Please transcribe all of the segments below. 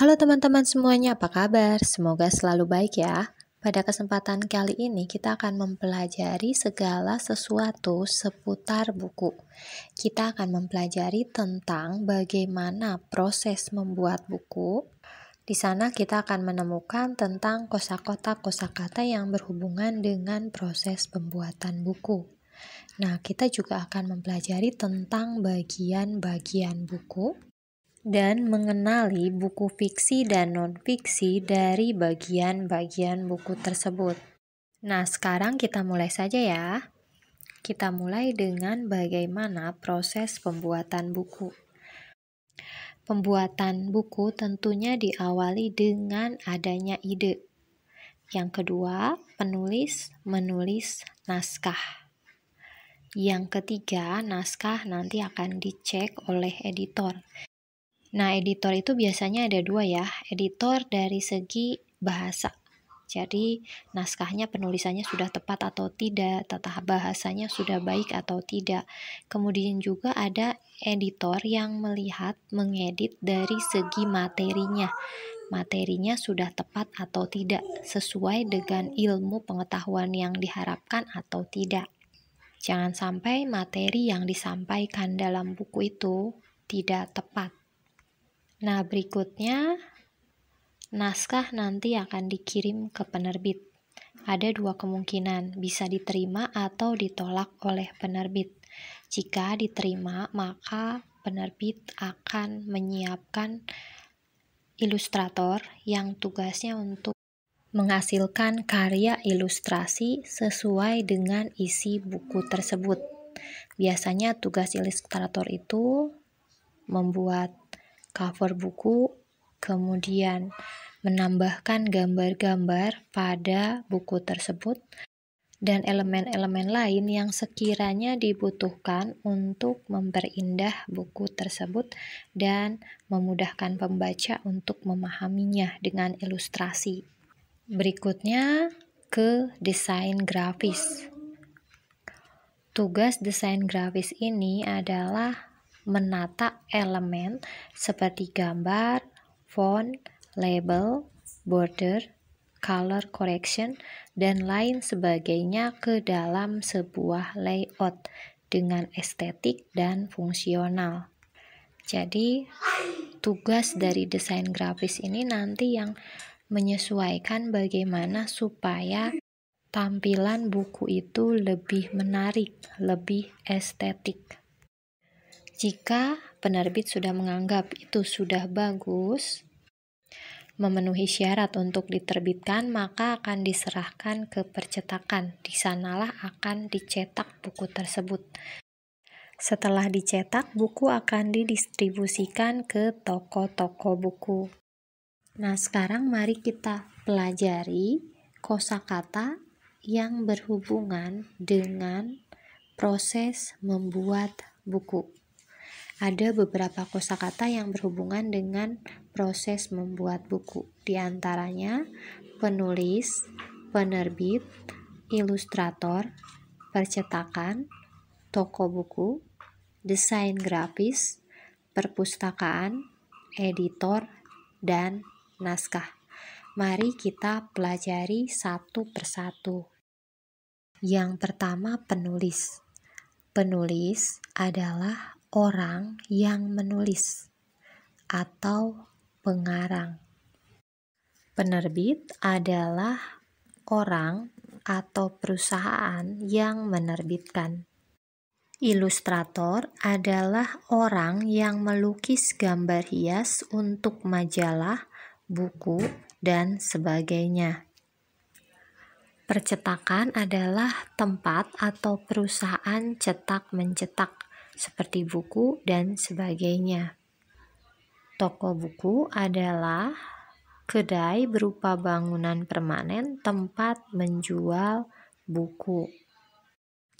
Halo teman-teman semuanya, apa kabar? Semoga selalu baik ya. Pada kesempatan kali ini kita akan mempelajari segala sesuatu seputar buku. Kita akan mempelajari tentang bagaimana proses membuat buku. Di sana kita akan menemukan tentang kosakata yang berhubungan dengan proses pembuatan buku. Nah, kita juga akan mempelajari tentang bagian-bagian buku dan mengenali buku fiksi dan non-fiksi dari bagian-bagian buku tersebut. Nah, sekarang kita mulai saja ya. Kita mulai dengan bagaimana proses pembuatan buku. Pembuatan buku tentunya diawali dengan adanya ide. Yang kedua, penulis menulis naskah. Yang ketiga, naskah nanti akan dicek oleh editor. Nah, editor itu biasanya ada dua ya, editor dari segi bahasa. Jadi, naskahnya penulisannya sudah tepat atau tidak, tata bahasanya sudah baik atau tidak. Kemudian juga ada editor yang melihat, mengedit dari segi materinya. Materinya sudah tepat atau tidak, sesuai dengan ilmu pengetahuan yang diharapkan atau tidak. Jangan sampai materi yang disampaikan dalam buku itu tidak tepat. Nah, berikutnya naskah nanti akan dikirim ke penerbit. Ada dua kemungkinan, bisa diterima atau ditolak oleh penerbit. Jika diterima, maka penerbit akan menyiapkan ilustrator yang tugasnya untuk menghasilkan karya ilustrasi sesuai dengan isi buku tersebut. Biasanya tugas ilustrator itu membuat cover buku, kemudian menambahkan gambar-gambar pada buku tersebut, dan elemen-elemen lain yang sekiranya dibutuhkan untuk memperindah buku tersebut dan memudahkan pembaca untuk memahaminya dengan ilustrasi. Berikutnya ke desain grafis. Tugas desain grafis ini adalah menata elemen seperti gambar, font, label, border, color correction, dan lain sebagainya ke dalam sebuah layout dengan estetik dan fungsional. Jadi, tugas dari desain grafis ini nanti yang menyesuaikan bagaimana supaya tampilan buku itu lebih menarik, lebih estetik. Jika penerbit sudah menganggap itu sudah bagus, memenuhi syarat untuk diterbitkan, maka akan diserahkan ke percetakan. Di sanalah akan dicetak buku tersebut. Setelah dicetak, buku akan didistribusikan ke toko-toko buku. Nah, sekarang mari kita pelajari kosakata yang berhubungan dengan proses membuat buku. Ada beberapa kosakata yang berhubungan dengan proses membuat buku. Di antaranya penulis, penerbit, ilustrator, percetakan, toko buku, desain grafis, perpustakaan, editor, dan naskah. Mari kita pelajari satu persatu. Yang pertama, penulis. Penulis adalah orang yang menulis atau pengarang. Penerbit adalah orang atau perusahaan yang menerbitkan. Ilustrator adalah orang yang melukis gambar hias untuk majalah, buku, dan sebagainya. Percetakan adalah tempat atau perusahaan cetak-mencetak seperti buku dan sebagainya. Toko buku adalah kedai berupa bangunan permanen tempat menjual buku.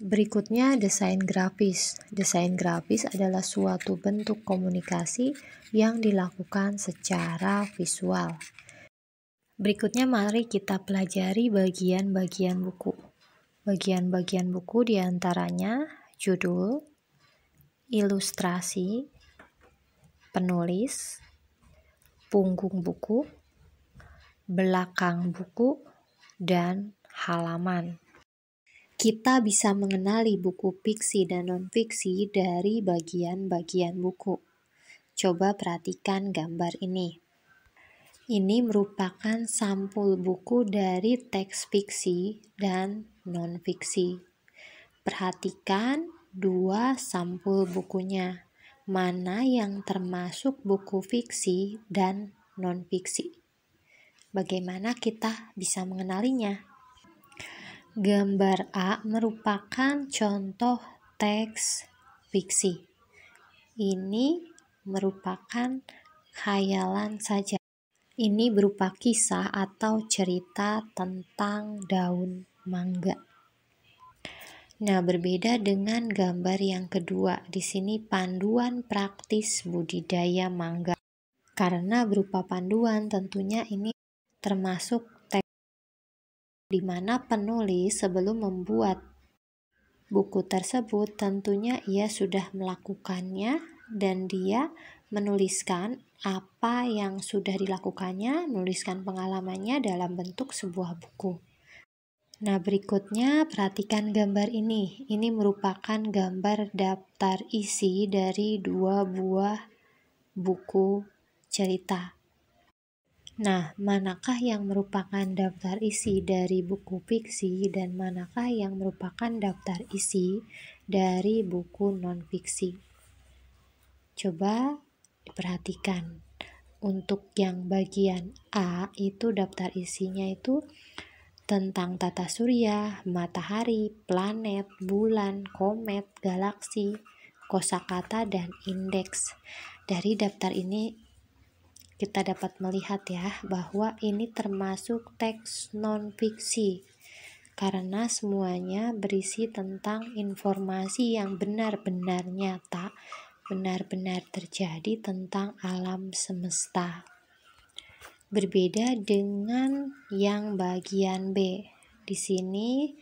Berikutnya desain grafis. Desain grafis adalah suatu bentuk komunikasi yang dilakukan secara visual. Berikutnya mari kita pelajari bagian-bagian buku. Bagian-bagian buku diantaranya judul, ilustrasi, penulis, punggung buku, belakang buku, dan halaman. Kita bisa mengenali buku fiksi dan non-fiksi dari bagian-bagian buku. Coba perhatikan gambar ini. Ini merupakan sampul buku dari teks fiksi dan non-fiksi. Perhatikan dua sampul bukunya, mana yang termasuk buku fiksi dan non-fiksi. Bagaimana kita bisa mengenalinya? Gambar A merupakan contoh teks fiksi. Ini merupakan khayalan saja. Ini berupa kisah atau cerita tentang daun mangga. Nah, berbeda dengan gambar yang kedua. Di sini panduan praktis budidaya mangga. Karena berupa panduan, tentunya ini termasuk teks di mana penulis sebelum membuat buku tersebut tentunya ia sudah melakukannya dan dia menuliskan apa yang sudah dilakukannya, menuliskan pengalamannya dalam bentuk sebuah buku. Nah, berikutnya perhatikan gambar ini. Ini merupakan gambar daftar isi dari 2 buah buku cerita. Nah, manakah yang merupakan daftar isi dari buku fiksi dan manakah yang merupakan daftar isi dari buku non-fiksi? Coba diperhatikan. Untuk yang bagian A itu daftar isinya itu tentang tata surya, matahari, planet, bulan, komet, galaksi, kosakata, dan indeks. Dari daftar ini kita dapat melihat ya bahwa ini termasuk teks non-fiksi karena semuanya berisi tentang informasi yang benar-benar nyata, benar-benar terjadi tentang alam semesta. Berbeda dengan yang bagian B. Di sini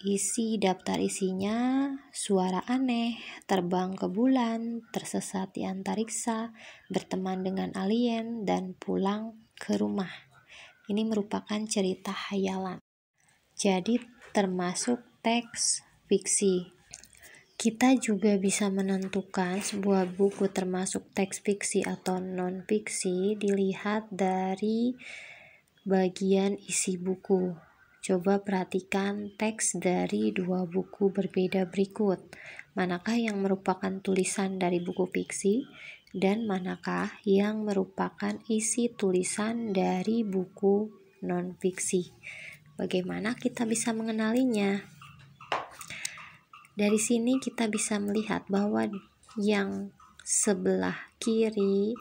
isi daftar isinya suara aneh, terbang ke bulan, tersesat di antariksa, berteman dengan alien, dan pulang ke rumah. Ini merupakan cerita khayalan. Jadi termasuk teks fiksi. Kita juga bisa menentukan sebuah buku termasuk teks fiksi atau non-fiksi dilihat dari bagian isi buku. Coba perhatikan teks dari 2 buku berbeda berikut. Manakah yang merupakan tulisan dari buku fiksi dan manakah yang merupakan isi tulisan dari buku non-fiksi. Bagaimana kita bisa mengenalinya? Dari sini kita bisa melihat bahwa yang sebelah kiri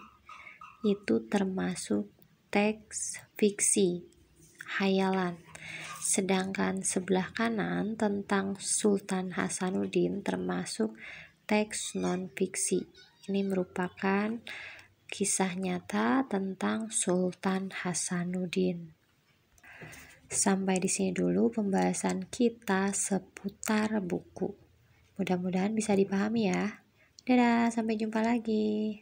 itu termasuk teks fiksi, khayalan. Sedangkan sebelah kanan tentang Sultan Hasanuddin termasuk teks non-fiksi. Ini merupakan kisah nyata tentang Sultan Hasanuddin. Sampai di sini dulu pembahasan kita seputar buku. Mudah-mudahan bisa dipahami ya. Dadah, sampai jumpa lagi.